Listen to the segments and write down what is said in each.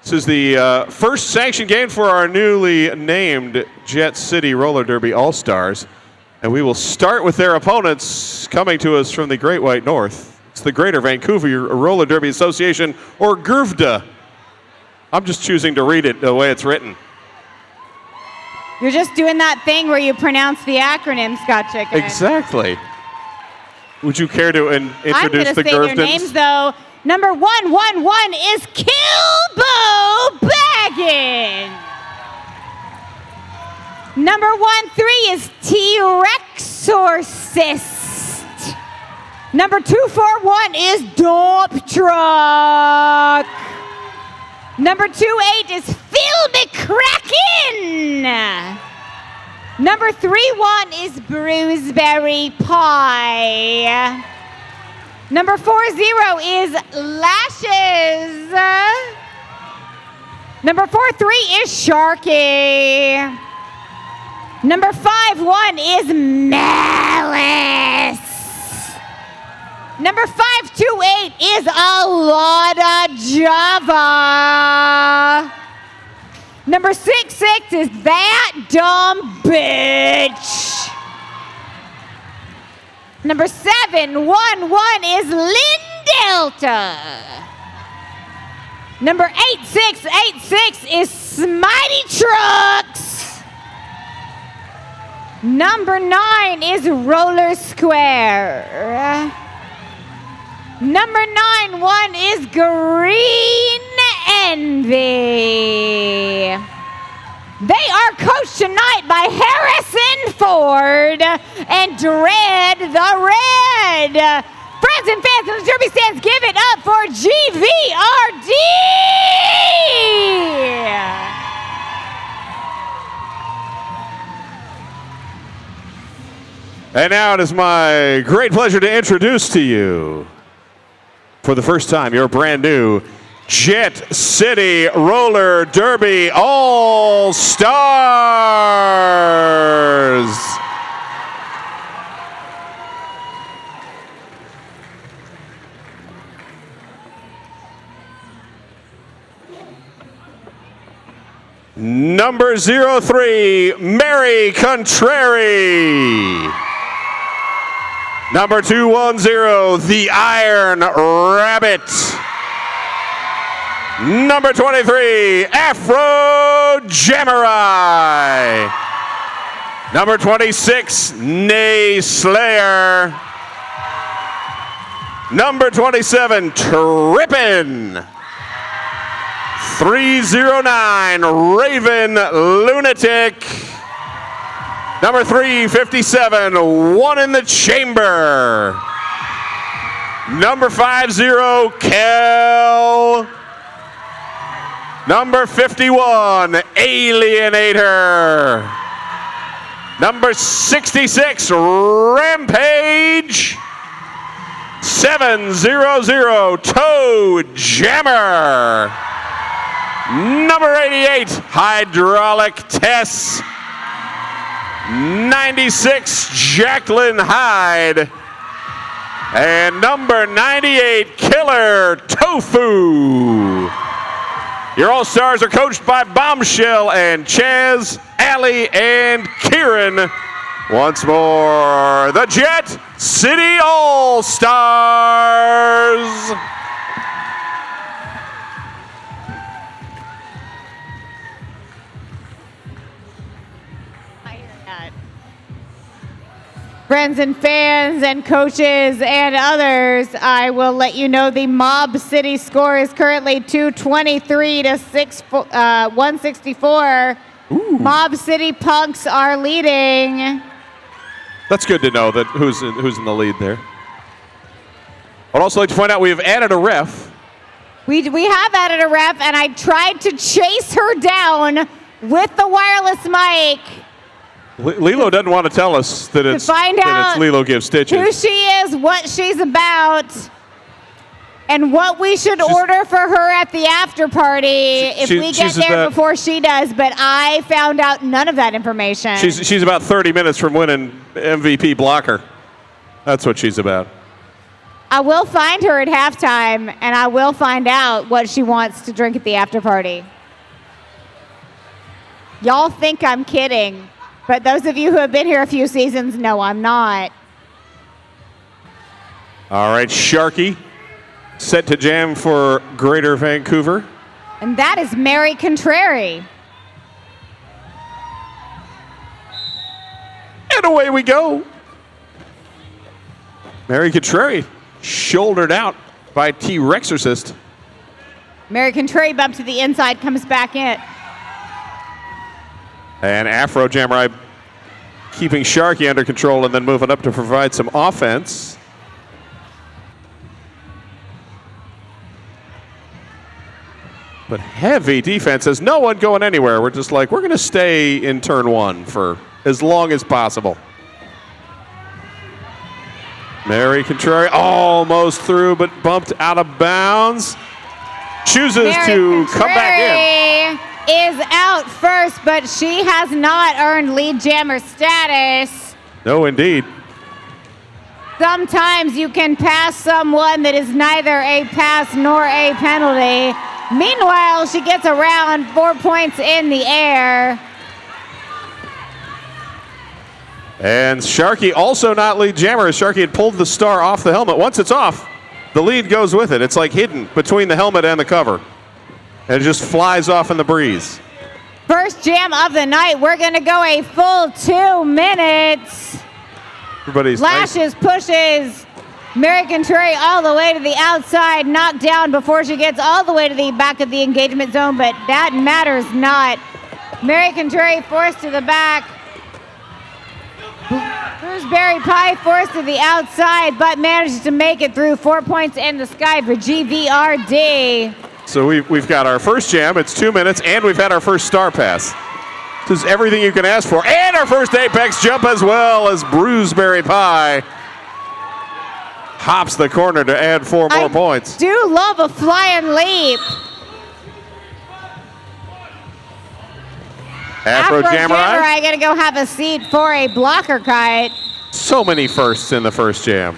This is the first sanctioned game for our newly named Jet City Roller Derby All-Stars. And we will start with their opponents coming to us from the Great White North. It's the Greater Vancouver Roller Derby Association, or GVRD. I'm just choosing to read it the way it's written. You're just doing that thing where you pronounce the acronym, Scott Chicken. Exactly. Would you care to introduce the I'm going to say their names, though. Number 111 is Kilbo Baggins. Number 13 is T-Rexorcist. Number 241 is Dump Truck. Number 28 is Phil McCracken. Number 31 is Bruiseberry Pie. Number 40 is Lashes. Number 43 is Sharky. Number 51 is Malice. Number 528 is Alada Java. Number 66 is That Dumb Bitch. Number 711 is Lynn Delta. Number 8686 is Smitey Trucks. Number 9 is Roller Square. Number 91 is Green Envy. They are coached tonight by Harrison Ford and Dread the Red. Friends and fans of the Derby stands, give it up for GVRD. And now it is my great pleasure to introduce to you, for the first time, your brand new Jet City Roller Derby All-Stars. Number 03, Mary Contrary. Number 210, The Iron Rabbit. Number 23, Afro Jamurai. Number 26, Nay Slayer. Number 27, Trippin'. 309, Raven Lunatic. Number 357, One in the Chamber. Number 50, Kel. Number 51, Alienator. Number 66, Rampage. 700, Toe Jammer. Number 88, Hydraulic Tess. 96, Jacqueline Hyde. And number 98, Killer Tofu. Your All-Stars are coached by Bombshell and Chaz, Allie, and Kieran. Once more, the Jet City All-Stars. Friends and fans and coaches and others, I will let you know the Mob City score is currently 223 to 164. Ooh. Mob City Punks are leading. That's good to know that who's in the lead there. I'd also like to point out we have added a ref. We have added a ref, and I tried to chase her down with the wireless mic. Lilo doesn't want to tell us that it's Lilo Gives Stitches. Who she is, what she's about, and what we should order for her at the after party if we get there before she does. But I found out none of that information. She's about 30 minutes from winning MVP blocker. That's what she's about. I will find her at halftime, and I will find out what she wants to drink at the after party. Y'all think I'm kidding, but those of you who have been here a few seasons know I'm not. All right, Sharky set to jam for Greater Vancouver. And that is Mary Contrary. And away we go. Mary Contrary shouldered out by T-Rexorcist. Mary Contrary bump to the inside, comes back in. And Afro Jamrai keeping Sharky under control and then moving up to provide some offense. But heavy defense. There's no one going anywhere. We're just like, we're going to stay in turn one for as long as possible. Mary Contrary almost through, but bumped out of bounds. Chooses Mary to come back in. Is out first, but she has not earned lead jammer status. No, indeed. Sometimes you can pass someone that is neither a pass nor a penalty. Meanwhile, she gets around 4 points in the air. And Sharky also not lead jammer, as Sharky had pulled the star off the helmet. Once it's off, the lead goes with it. It's like hidden between the helmet and the cover. And it just flies off in the breeze. First jam of the night. We're going to go a full 2 minutes. Everybody's Lashes, pushes Mary Contrary all the way to the outside, knocked down before she gets all the way to the back of the engagement zone, but that matters not. Mary Contrary forced to the back. Bruceberry Pie forced to the outside, but manages to make it through. 4 points in the sky for GVRD. So we've got our first jam, it's 2 minutes, and we've had our first star pass. This is everything you can ask for. And our first apex jump as well, as Bruceberry Pie hops the corner to add 4 more points. I do love a flying leap. Afro Jammer. I gotta go have a seat for a blocker kite. So many firsts in the first jam.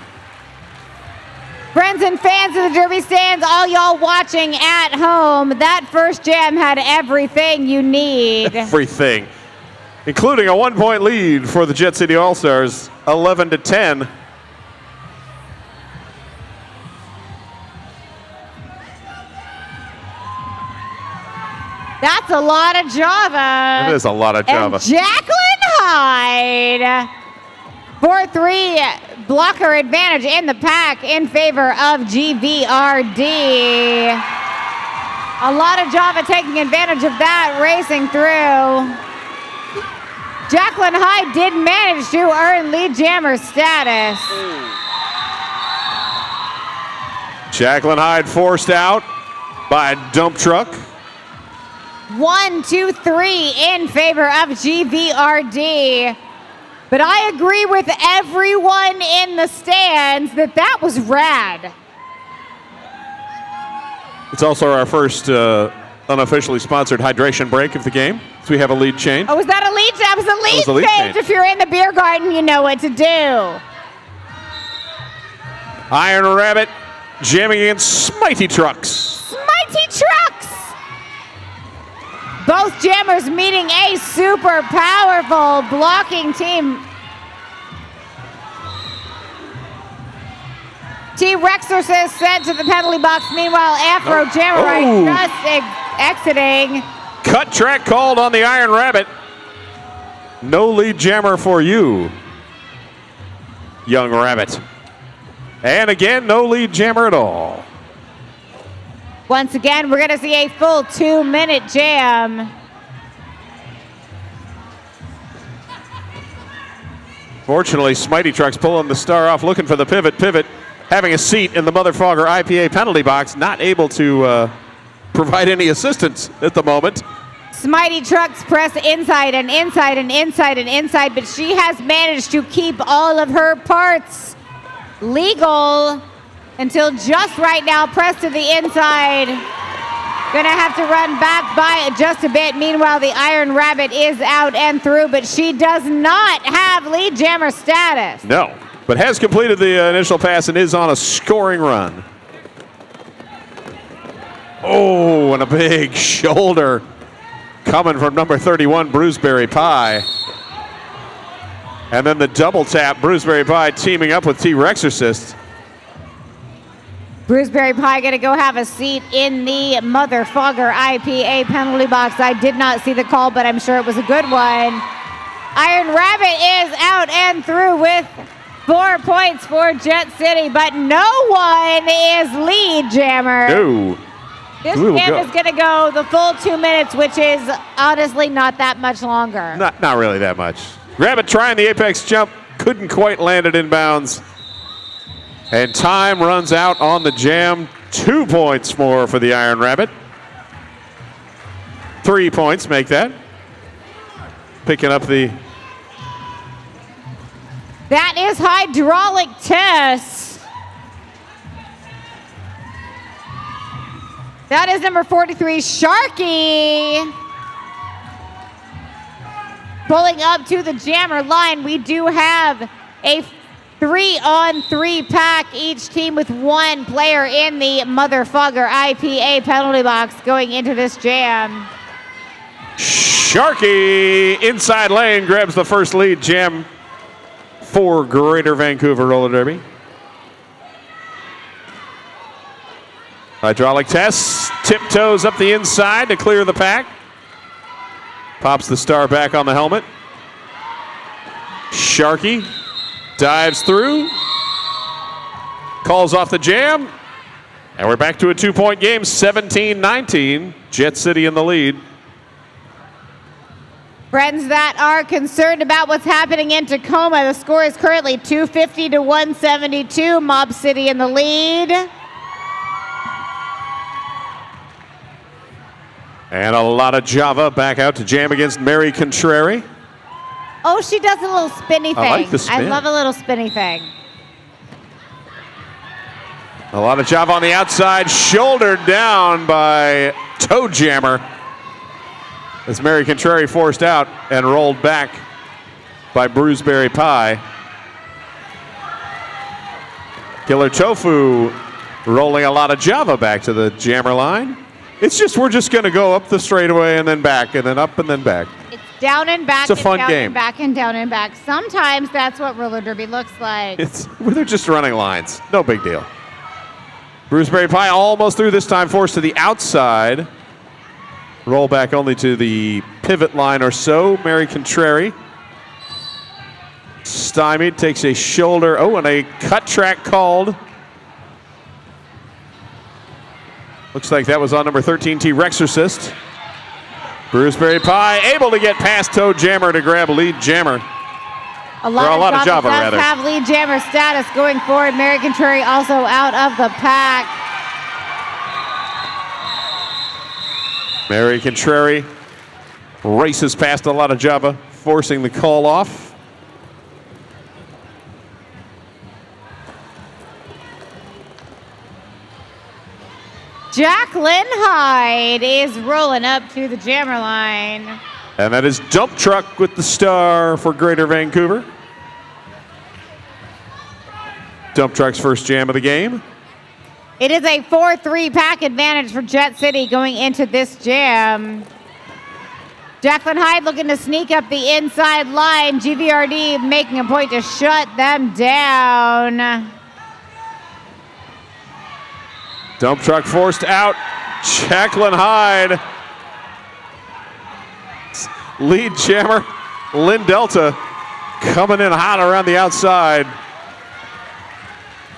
Friends and fans of the Derby stands, all y'all watching at home, that first jam had everything you need. Everything, including a 1 point lead for the Jet City All-Stars, 11-10. That's a lot of Java. It is a lot of Java. And Jacqueline Hyde. 4-3 blocker advantage in the pack in favor of GVRD. A lot of Java taking advantage of that, racing through. Jacqueline Hyde did manage to earn lead jammer status. Jacqueline Hyde forced out by a dump truck. 1, 2, 3 in favor of GVRD. But I agree with everyone in the stands that was rad. It's also our first unofficially sponsored hydration break of the game. So we have a lead change. Oh, was that a lead? That was a lead, lead change. If you're in the beer garden, you know what to do. Iron Rabbit jamming against Smitey Trucks. Smitey Trucks! Both jammers meeting a super powerful blocking team. T-Rexorcist sent to the penalty box. Meanwhile, Afro Jammer just exiting. Cut track called on the Iron Rabbit. No lead jammer for you, young rabbit. And again, no lead jammer at all. Once again, we're going to see a full 2 minute jam. Fortunately, Smitey Trucks pulling the star off, looking for the pivot, having a seat in the Mother Fogger IPA penalty box, not able to provide any assistance at the moment. Smitey Trucks press inside and inside and inside and inside, but she has managed to keep all of her parts legal until just right now. Press to the inside. Gonna have to run back by just a bit. Meanwhile, the Iron Rabbit is out and through, but she does not have lead jammer status. No, but has completed the initial pass and is on a scoring run. Oh, and a big shoulder coming from number 31, Bruceberry Pie. And then the double tap, Bruceberry Pie teaming up with T-Rexorcist. Bruceberry Pie going to go have a seat in the motherfucker IPA penalty box. I did not see the call, but I'm sure it was a good one. Iron Rabbit is out and through with 4 points for Jet City, but no one is lead jammer. No. This jam is going to go the full 2 minutes, which is honestly not that much longer. Not really that much. Rabbit trying the apex jump, couldn't quite land it in bounds. And time runs out on the jam. 2 points more for the Iron Rabbit. 3 points make that. Picking up the... That is hydraulic test. That is number 43, Sharky. Pulling up to the jammer line. We do have a 3-on-3 pack, each team with 1 player in the motherfucker IPA penalty box going into this jam. Sharky inside lane grabs the first lead jam for Greater Vancouver Roller Derby. Hydraulic test, tiptoes up the inside to clear the pack. Pops the star back on the helmet. Sharky dives through, calls off the jam, and we're back to a 2-point game, 17-19. Jet City in the lead. Friends that are concerned about what's happening in Tacoma, the score is currently 250 to 172. Mob City in the lead. And a lot of Java back out to jam against Mary Contrary. Oh, she does a little spinny thing. I like the spin. I love a little spinny thing. A lot of Java on the outside, shouldered down by Toe Jammer. As Mary Contrary forced out and rolled back by Bruceberry Pie. Killer Tofu rolling a lot of Java back to the jammer line. It's just, we're just going to go up the straightaway and then back and then up and then back. It's down and back. It's a fun down game. And back and down and back. Sometimes that's what roller derby looks like. They're just running lines. No big deal. Bruceberry Pie almost through this time, forced to the outside. Roll back only to the pivot line or so. Mary Contrary. Stymied, takes a shoulder. Oh, and a cut track called. Looks like that was on number 13, T-Rexorcist. Bruceberry Pie able to get past Toe Jammer to grab lead jammer. A lot of Java does rather. have lead jammer status going forward. Mary Contrary also out of the pack. Mary Contrary races past a lot of Java, forcing the call off. Jacqueline Hyde is rolling up to the jammer line. And that is Dump Truck with the star for Greater Vancouver. Dump Truck's first jam of the game. It is a 4-3 pack advantage for Jet City going into this jam. Jacqueline Hyde looking to sneak up the inside line. GVRD making a point to shut them down. Dump Truck forced out. Jacqueline Hyde. Lead jammer, Lynn Delta, coming in hot around the outside.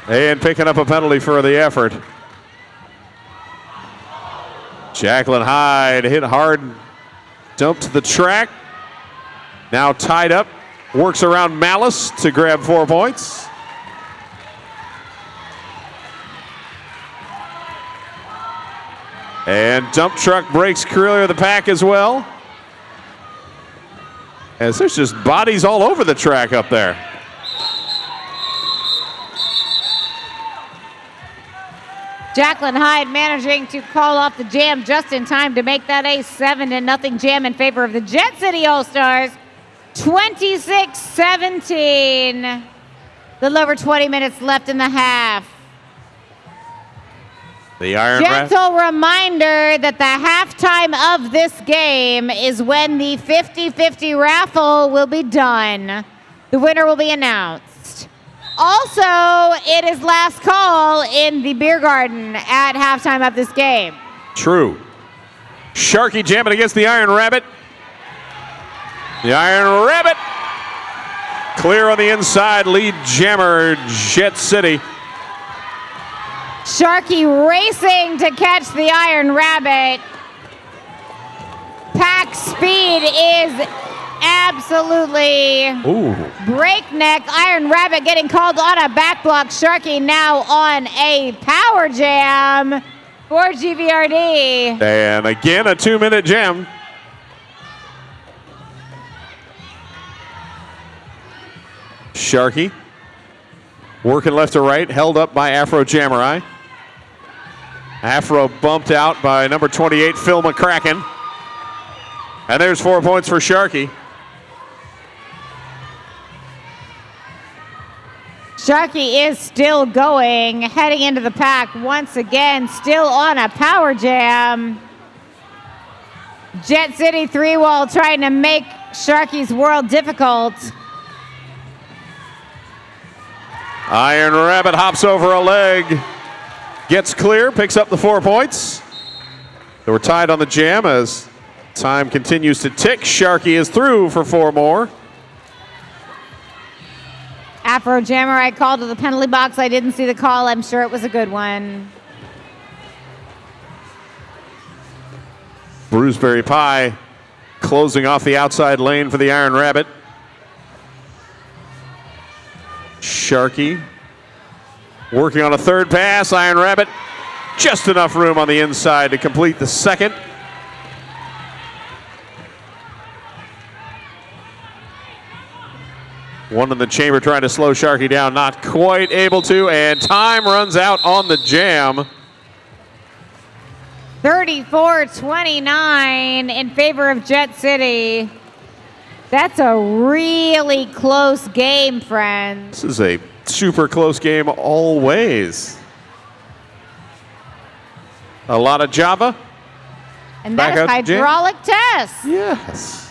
And picking up a penalty for the effort. Jacqueline Hyde hit hard, dumped to the track. Now tied up, works around Malice to grab 4 points. And Dump Truck breaks clear of the pack as well. As there's just bodies all over the track up there. Jacqueline Hyde managing to call off the jam just in time to make that a 7-0 jam in favor of the Jet City All-Stars. 26-17. Little over 20 minutes left in the half. The Iron Rabbit. Gentle reminder that the halftime of this game is when the 50-50 raffle will be done. The winner will be announced. Also, it is last call in the beer garden at halftime of this game. True. Sharky jamming against the Iron Rabbit. The Iron Rabbit clear on the inside, lead jammer, Jet City. Sharky racing to catch the Iron Rabbit. Pack speed is absolutely breakneck. Iron Rabbit getting called on a back block. Sharky now on a power jam for GVRD. And again, a 2-minute jam. Sharky working left to right, held up by Afro Jamurai. Afro bumped out by number 28, Phil McCracken. And there's 4 points for Sharky. Sharky is still going, heading into the pack once again, still on a power jam. Jet City 3-wall trying to make Sharky's world difficult. Iron Rabbit hops over a leg, gets clear, picks up the 4 points. They were tied on the jam as time continues to tick. Sharky is through for 4 more. Afro Jammer, I called to the penalty box. I didn't see the call. I'm sure it was a good one. Bruceberry Pie closing off the outside lane for the Iron Rabbit. Sharky working on a third pass. Iron Rabbit just enough room on the inside to complete the second. One in the chamber trying to slow Sharky down, not quite able to, and time runs out on the jam. 34-29 in favor of Jet City. That's a really close game, friends. This is a super close game always. A lot of Java. And that is hydraulic test. Yes.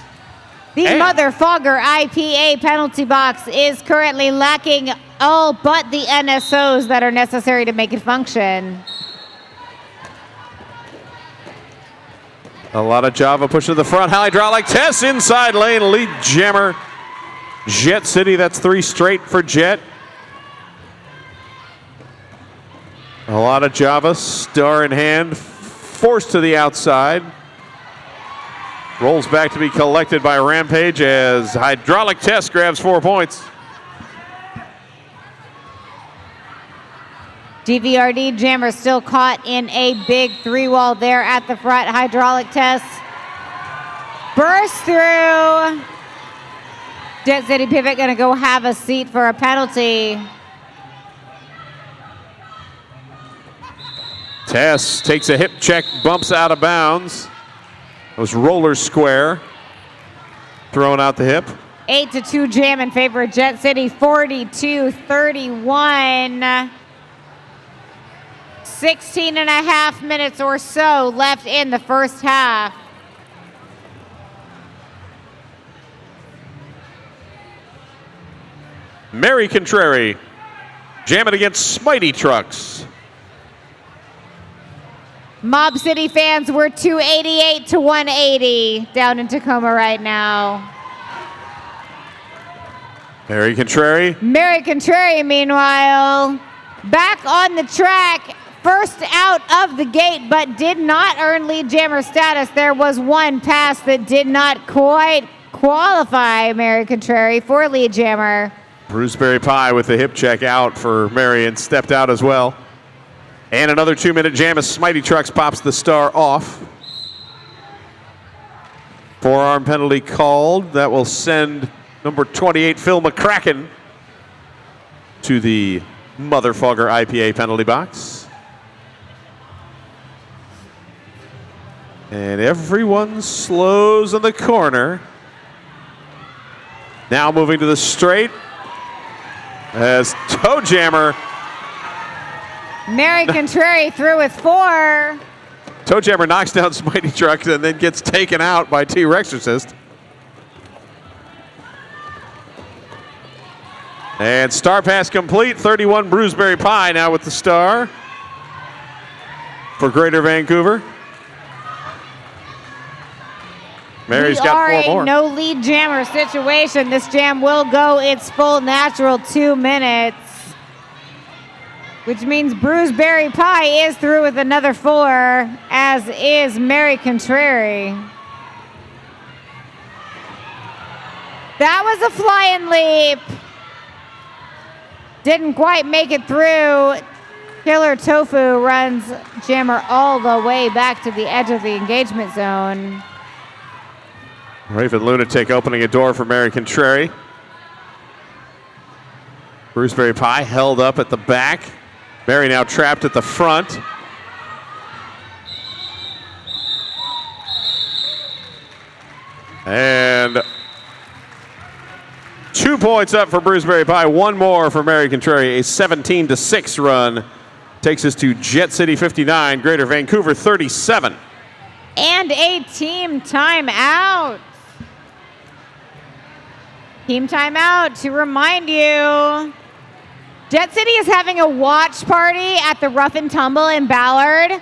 The Motherfogger IPA penalty box is currently lacking all but the NSOs that are necessary to make it function. A lot of Java push to the front. Hydraulic test inside lane. Lead jammer. Jet City. That's 3 straight for Jet. A lot of Java. Star in hand. Forced to the outside. Rolls back to be collected by Rampage as hydraulic test grabs 4 points. GVRD jammer still caught in a big 3-wall there at the front. Hydraulic test. Burst through. Jet City Pivot going to go have a seat for a penalty. Tess takes a hip check, bumps out of bounds. It was roller square. Throwing out the hip. 8-2 jam in favor of Jet City. 42-31. 16 and a half minutes or so left in the first half. Mary Contrary jamming against Smitey Trucks. Mob City fans, we're 288-180 down in Tacoma right now. Mary Contrary. Mary Contrary, meanwhile, back on the track, first out of the gate, but did not earn lead jammer status. There was one pass that did not quite qualify Mary Contrary for lead jammer. Bruceberry Pie with the hip check out for Mary and stepped out as well. And another 2-minute jam as Smitey Trucks pops the star off. Forearm penalty called. That will send number 28, Phil McCracken, to the Motherfogger IPA penalty box. And everyone slows in the corner. Now moving to the straight. As Toe Jammer. Mary Contrary through with 4. Toe Jammer knocks down Smitey Truck and then gets taken out by T-Rexorcist. And star pass complete. 31 Bruceberry Pie now with the star for Greater Vancouver. Mary's got 4 more. We are a no lead jammer situation. This jam will go its full natural 2 minutes, which means Bruceberry Pie is through with another 4, as is Mary Contrary. That was a flying leap. Didn't quite make it through. Killer Tofu runs jammer all the way back to the edge of the engagement zone. Raven Lunatic opening a door for Mary Contrary. Bruceberry Pie held up at the back. Mary now trapped at the front. And 2 points up for Bruceberry Pie, 1 more for Mary Contrary. A 17-6 run takes us to Jet City 59, Greater Vancouver 37. And a team timeout. Team timeout to remind you, Jet City is having a watch party at the Rough and Tumble in Ballard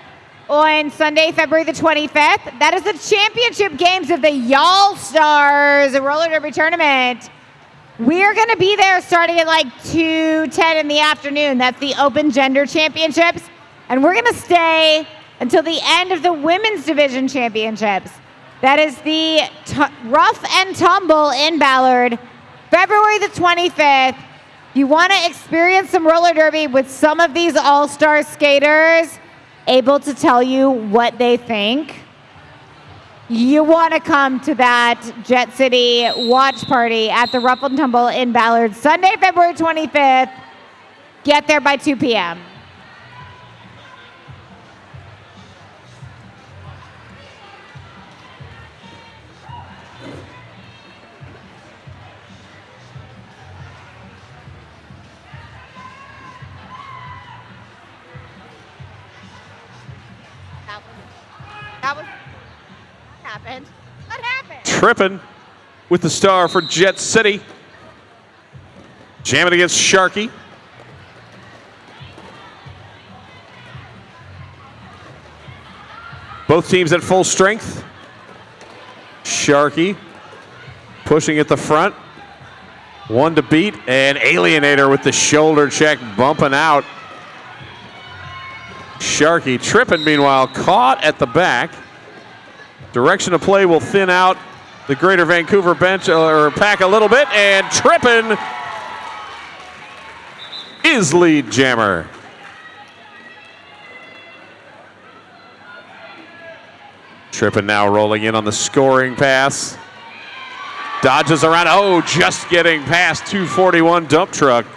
on Sunday, February the 25th. That is the championship games of the Y'all Stars Roller Derby tournament. We're going to be there starting at like 2:10 in the afternoon. That's the Open Gender Championships. And we're going to stay until the end of the Women's Division Championships. That is the Rough and Tumble in Ballard, February the 25th. You want to experience some roller derby with some of these all-star skaters able to tell you what they think. You want to come to that Jet City watch party at the Rough and Tumble in Ballard, Sunday, February 25th. Get there by 2 p.m. What happened? Trippin with the star for Jet City. Jamming against Sharky. Both teams at full strength. Sharky pushing at the front. 1 to beat, and Alienator with the shoulder check bumping out. Sharky tripping, meanwhile, caught at the back. Direction of play will thin out the Greater Vancouver bench or pack a little bit, and tripping is lead jammer. Trippin now rolling in on the scoring pass. Dodges around, oh, just getting past 241 dump truck.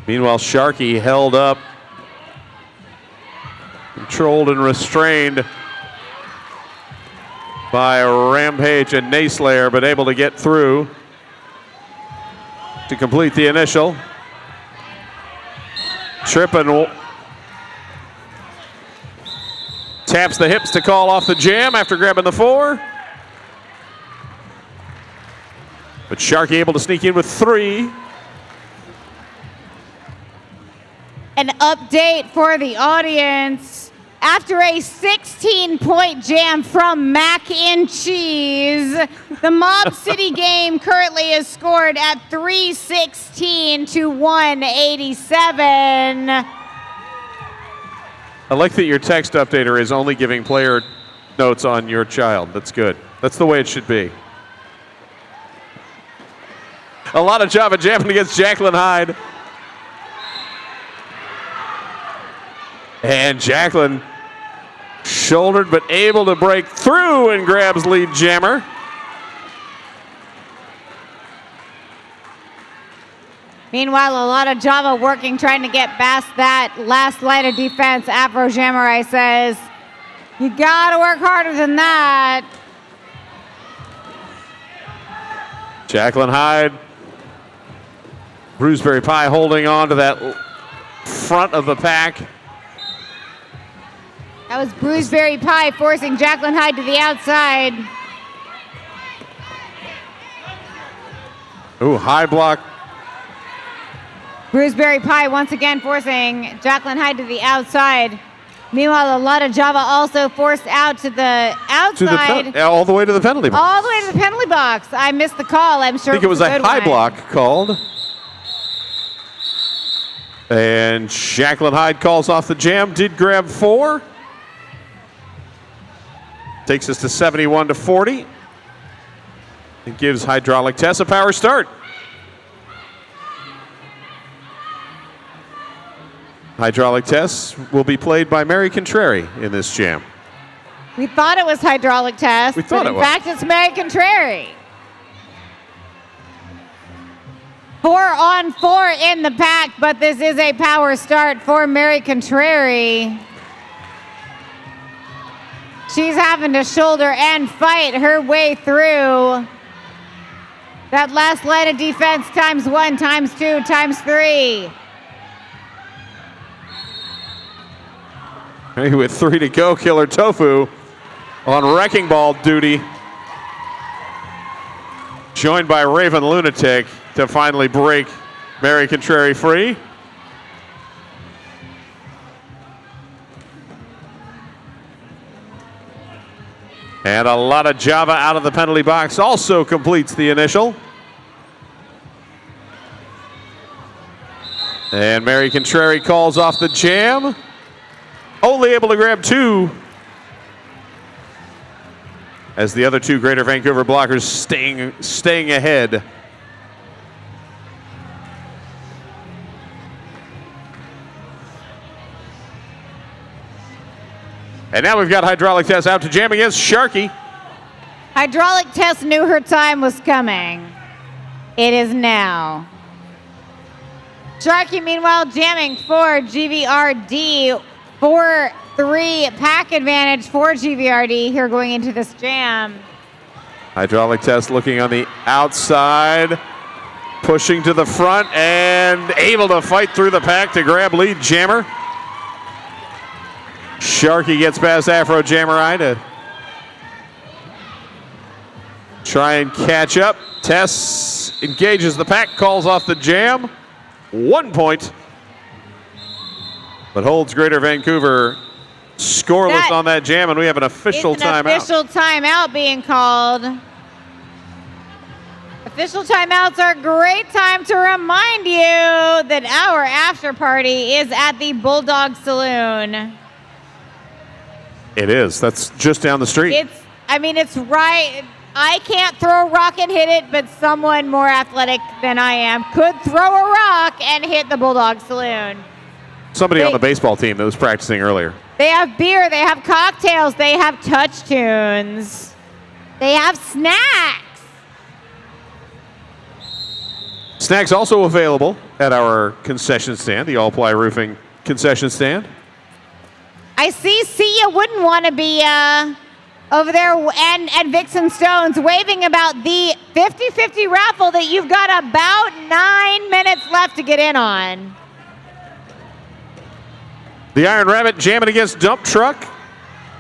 Meanwhile, Sharky held up, controlled and restrained by Rampage and Nayslayer, but able to get through to complete the initial. Trippin taps the hips to call off the jam after grabbing the 4. But Sharky able to sneak in with 3. An update for the audience. After a 16-point jam from Mac and Cheese, the Mob City game currently is scored at 316 to 187. I like that your text updater is only giving player notes on your child. That's good. That's the way it should be. A lot of Java jamming against Jacqueline Hyde. And Jacqueline shouldered but able to break through and grabs lead jammer. Meanwhile, a lot of Java working, trying to get past that last line of defense. Afro Jamurai says, you gotta work harder than that. Jacqueline Hyde. Bruceberry Pie holding on to that front of the pack. That was Bruceberry Pie forcing Jacqueline Hyde to the outside. Ooh, high block. Bruceberry Pie once again forcing Jacqueline Hyde to the outside. Meanwhile, a lot of Java also forced out to the outside. All the way to the penalty box. All the way to the penalty box. I missed the call. I'm sure I think it was a high one. block called. And Jacqueline Hyde calls off the jam. Did grab 4. Takes us to 71-40. It gives Hydraulic Tess a power start. Hydraulic Tess will be played by Mary Contrary in this jam. We thought it was Hydraulic Tess, We thought but it in was. fact it's Mary Contrary. 4-on-4 in the pack, but this is a power start for Mary Contrary. She's having to shoulder and fight her way through that last line of defense, times 1, times 2, times 3. Hey, with 3 to go, Killer Tofu on wrecking ball duty. Joined by Raven Lunatic to finally break Mary Contrary free. And a lot of Java out of the penalty box also completes the initial. And Mary Contrary calls off the jam. Only able to grab 2. As the other 2 Greater Vancouver blockers staying ahead. And now we've got Hydraulic Tess out to jam against Sharky. Hydraulic Tess knew her time was coming. It is now. Sharky, meanwhile, jamming for GVRD. 4-3 pack advantage for GVRD here going into this jam. Hydraulic Tess looking on the outside, pushing to the front, and able to fight through the pack to grab lead jammer. Sharky gets past Afro Jammer to try and catch up. Tess engages the pack, calls off the jam. 1 point. But holds Greater Vancouver scoreless on that jam, and we have an official timeout. Official timeout being called. Official timeouts are a great time to remind you that our after party is at the Bulldog Saloon. It is. That's just down the street. It's right. I can't throw a rock and hit it, but someone more athletic than I am could throw a rock and hit the Bulldog Saloon. Somebody on the baseball team that was practicing earlier. They have beer, they have cocktails, they have touch tunes, they have snacks. Snacks also available at our concession stand, the All-Ply Roofing concession stand. I see you wouldn't want to be over there and Vixen Stones waving about the 50-50 raffle that you've got about 9 minutes left to get in on. The Iron Rabbit jamming against Dump Truck.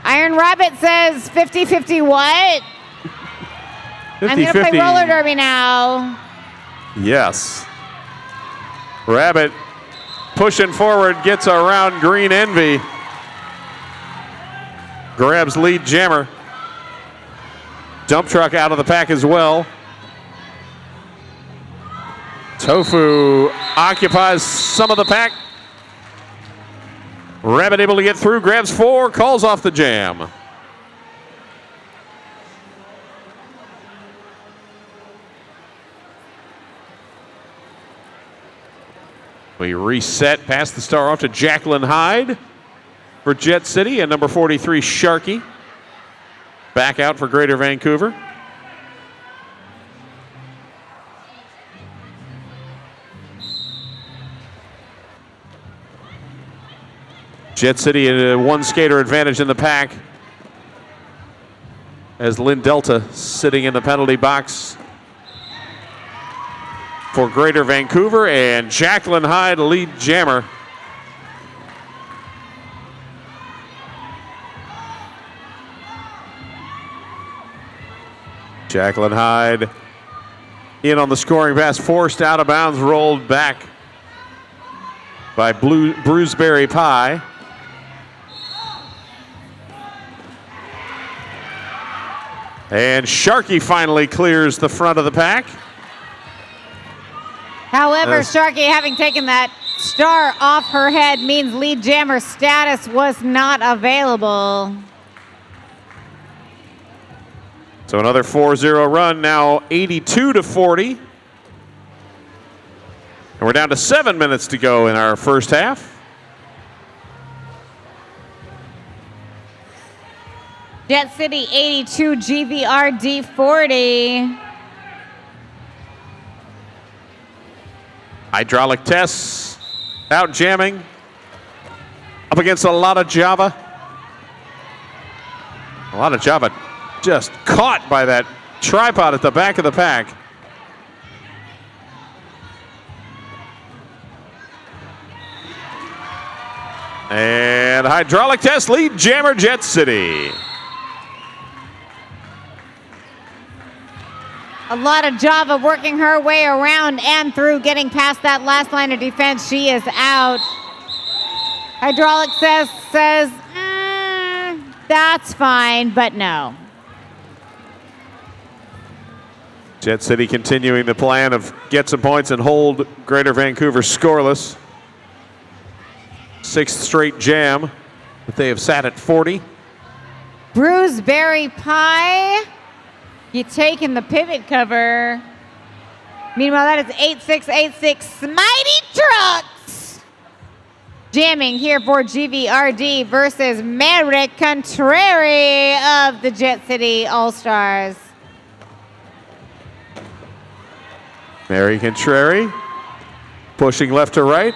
Iron Rabbit says 50-50 what? 50-50. I'm going to play roller derby now. Yes. Rabbit pushing forward, gets around Green Envy. Grabs lead jammer. Dump Truck out of the pack as well. Tofu occupies some of the pack. Rabbit able to get through, grabs 4, calls off the jam. We reset, pass the star off to Jacqueline Hyde for Jet City, and number 43, Sharky, back out for Greater Vancouver. Jet City a 1 skater advantage in the pack as Lynn Delta sitting in the penalty box. for Greater Vancouver, and Jacqueline Hyde, lead jammer. Jacqueline Hyde in on the scoring pass, forced out of bounds, rolled back by Bruceberry Pie. And Sharkey finally clears the front of the pack. However, Sharkey, having taken that star off her head, means lead jammer status was not available. So another 4-0 run, now 82-40. And we're down to 7 minutes to go in our first half. Jet City 82, GVRD 40. Hydraulic tests, out jamming, up against a lot of Java. A lot of Java just caught by that tripod at the back of the pack. And hydraulic test, lead jammer Jet City. A lot of Java working her way around and through, getting past that last line of defense. She is out. Hydraulic says that's fine, but no. Jet City continuing the plan of get some points and hold Greater Vancouver scoreless. 6th straight jam, but they have sat at 40. Bruceberry Pie, you taking the pivot cover. Meanwhile, that is 8686 Mighty Trucks. Jamming here for GVRD versus Mary Contrary of the Jet City All-Stars. Mary Contrary pushing left to right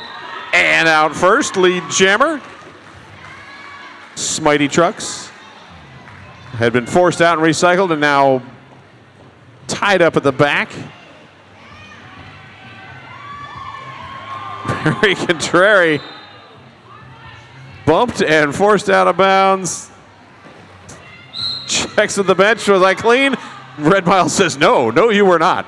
and out first, lead jammer. Smitey Trucks had been forced out and recycled and now tied up at the back. Mary Contrary bumped and forced out of bounds. Checks at the bench, was I clean? Red Mile says, no, you were not.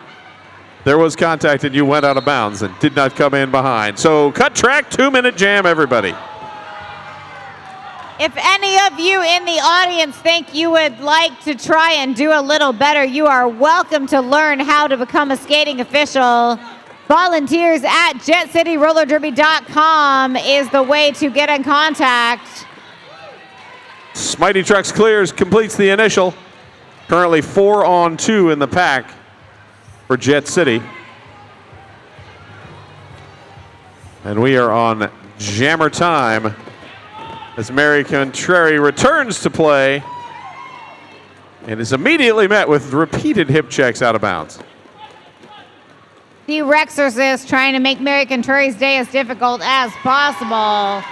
There was contact and you went out of bounds and did not come in behind. So cut track, 2-minute jam, everybody. If any of you in the audience think you would like to try and do a little better, you are welcome to learn how to become a skating official. Volunteers at jetcityrollerderby.com is the way to get in contact. Smitey Trucks clears, completes the initial. Currently 4-on-2 in the pack for Jet City. And we are on jammer time as Mary Contrary returns to play and is immediately met with repeated hip checks out of bounds. The Rexorcist trying to make Mary Contrary's day as difficult as possible.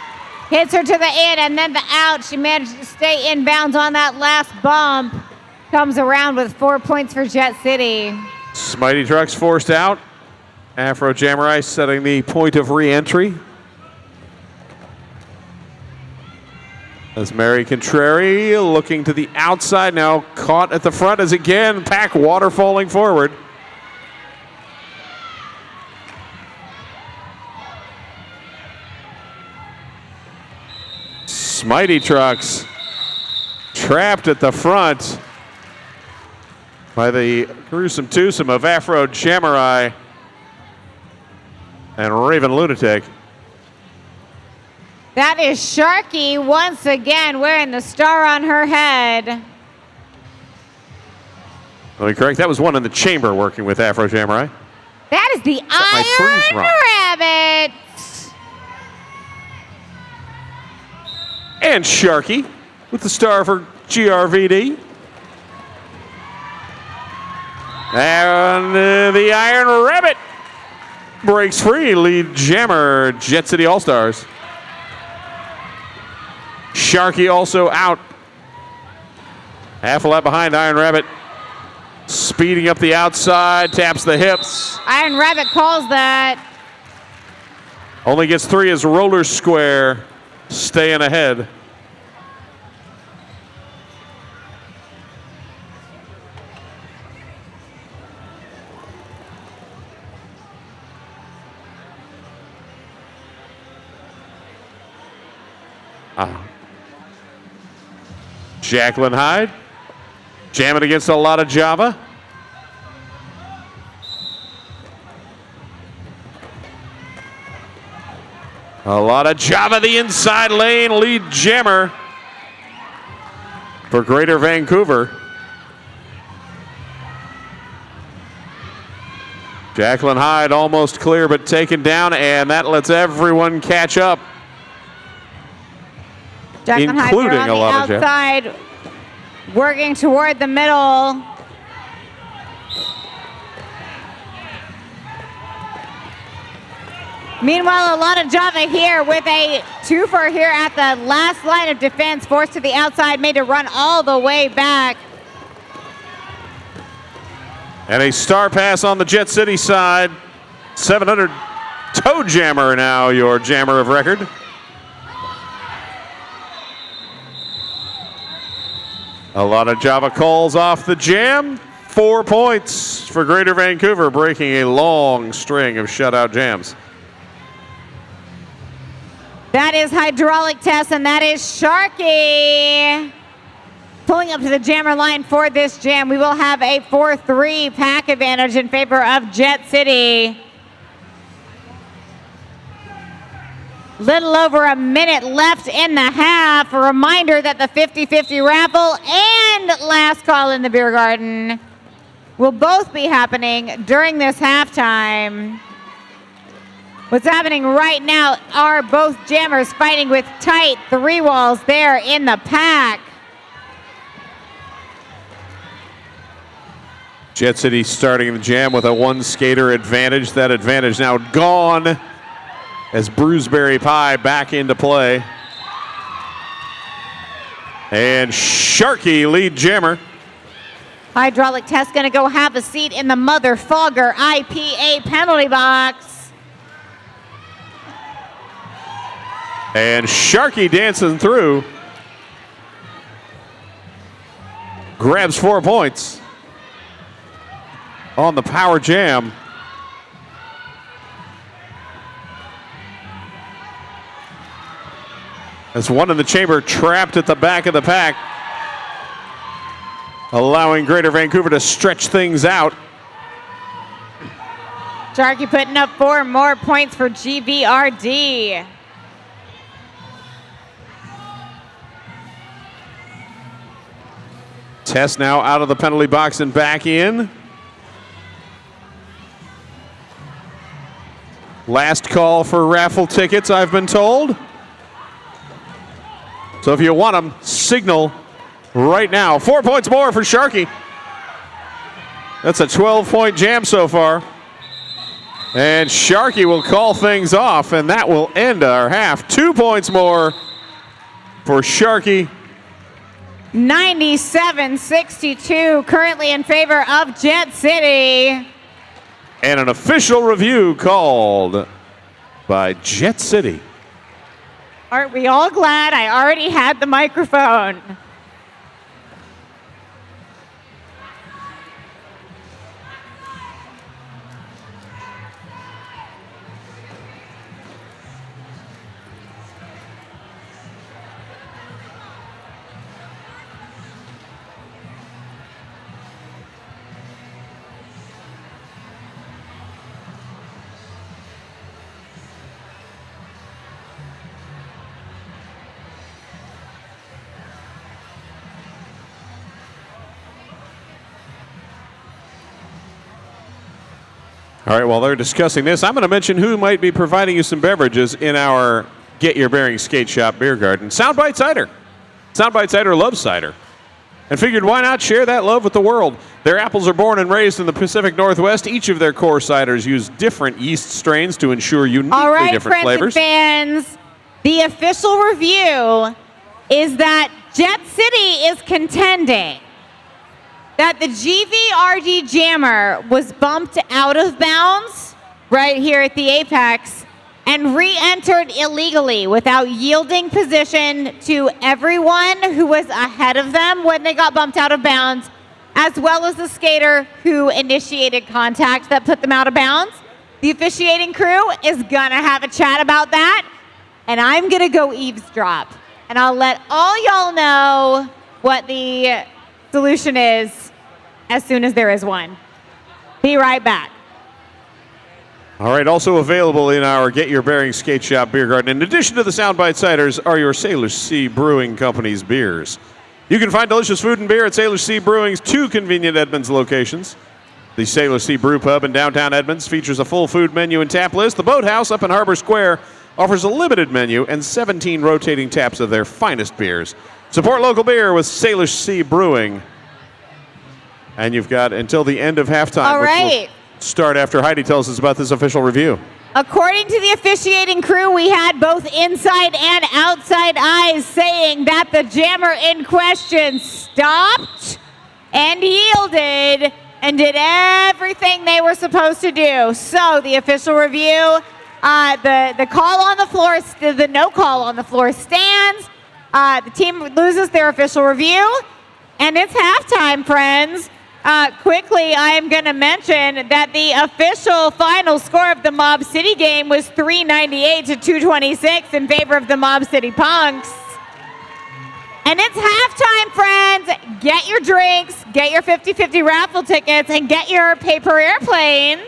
Hits her to the in and then the out. She managed to stay in bounds on that last bump. Comes around with 4 points for Jet City. Smitey Trucks forced out. Afro Jammer Ice setting the point of re-entry. As Mary Contrary looking to the outside, now caught at the front as again pack waterfalling forward. Smitey Trucks trapped at the front by the gruesome twosome of Afro Jamurai and Raven Lunatic. That is Sharkey once again wearing the star on her head. Let me correct, that was one in the chamber working with Afro Jamurai. That is the Iron Rabbit. And Sharkey with the star for GRVD. And the Iron Rabbit breaks free, lead jammer Jet City All-Stars. Sharkey also out. Half a lap behind Iron Rabbit. speeding up the outside, taps the hips. Iron Rabbit calls that. Only gets 3 as Roller Square staying ahead. Jacqueline Hyde jamming against a lot of Java. A lot of Java, the inside lane lead jammer for Greater Vancouver. Jacqueline Hyde almost clear but taken down, and that lets everyone catch up. Jacqueline Hyde including on a lot of the outside, working toward the middle. Meanwhile, a lot of Java here with a twofer here at the last line of defense, forced to the outside, made to run all the way back. And a star pass on the Jet City side. 700 toe jammer now, your jammer of record. A lot of Java calls off the jam. 4 points for Greater Vancouver, breaking a long string of shutout jams. That is Hydraulic Test, and that is Sharky. Pulling up to the jammer line for this jam. We will have a 4-3 pack advantage in favor of Jet City. Little over a minute left in the half. A reminder that the 50-50 raffle and last call in the beer garden will both be happening during this halftime. What's happening right now are both jammers fighting with tight 3 walls there in the pack. Jet City starting the jam with a 1 skater advantage. That advantage now gone as Bruceberry Pie back into play. And Sharky lead jammer. Hydraulic Test gonna go have a seat in the Mother Fogger IPA penalty box. And Sharky dancing through. Grabs 4 points on the power jam. As one in the chamber trapped at the back of the pack, allowing Greater Vancouver to stretch things out. Sharky putting up 4 more points for GVRD. Test now out of the penalty box and back in. Last call for raffle tickets, I've been told. So if you want them, signal right now. 4 points more for Sharky. That's a 12-point jam so far. And Sharky will call things off, and that will end our half. 2 points more for Sharky. 97-62, currently in favor of Jet City. And an official review called by Jet City. Aren't we all glad I already had the microphone? All right, while they're discussing this, I'm going to mention who might be providing you some beverages in our Get Your Bearings Skate Shop Beer Garden. Soundbite Cider. Soundbite Cider loves cider. And figured why not share that love with the world? Their apples are born and raised in the Pacific Northwest. Each of their core ciders use different yeast strains to ensure uniquely all right, different flavors. Fans, the official review is that Jet City is contending. that the GVRD jammer was bumped out of bounds right here at the apex and re-entered illegally without yielding position to everyone who was ahead of them when they got bumped out of bounds, as well as the skater who initiated contact that put them out of bounds. The officiating crew is gonna have a chat about that, and I'm gonna go eavesdrop. And I'll let all y'all know what the solution is as soon as there is one. Be right back. All right, also available in our Get Your Bearings Skate Shop Beer Garden, in addition to the Soundbite Ciders, are your Sailor Sea Brewing Company's beers. You can find delicious food and beer at Sailor Sea Brewing's 2 convenient Edmonds locations. The Sailor Sea Brew Pub in downtown Edmonds features a full food menu and tap list. The Boathouse up in Harbor Square offers a limited menu and 17 rotating taps of their finest beers. Support local beer with Sailor Sea Brewing. And you've got until the end of halftime. All right. Start after Heidi tells us about this official review. According to the officiating crew, we had both inside and outside eyes saying that the jammer in question stopped and yielded and did everything they were supposed to do. So the official review, the call on the floor, the no call on the floor stands. The team loses their official review, and it's halftime, friends. Quickly, I am going to mention that the official final score of the Mob City game was 398 to 226 in favor of the Mob City Punks. And it's halftime, friends. Get your drinks, get your 50-50 raffle tickets, and get your paper airplanes.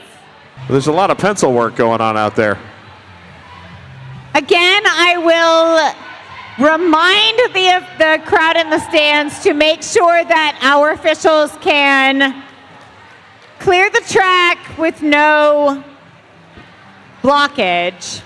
There's a lot of pencil work going on out there. Again, I will remind the crowd in the stands to make sure that our officials can clear the track with no blockage.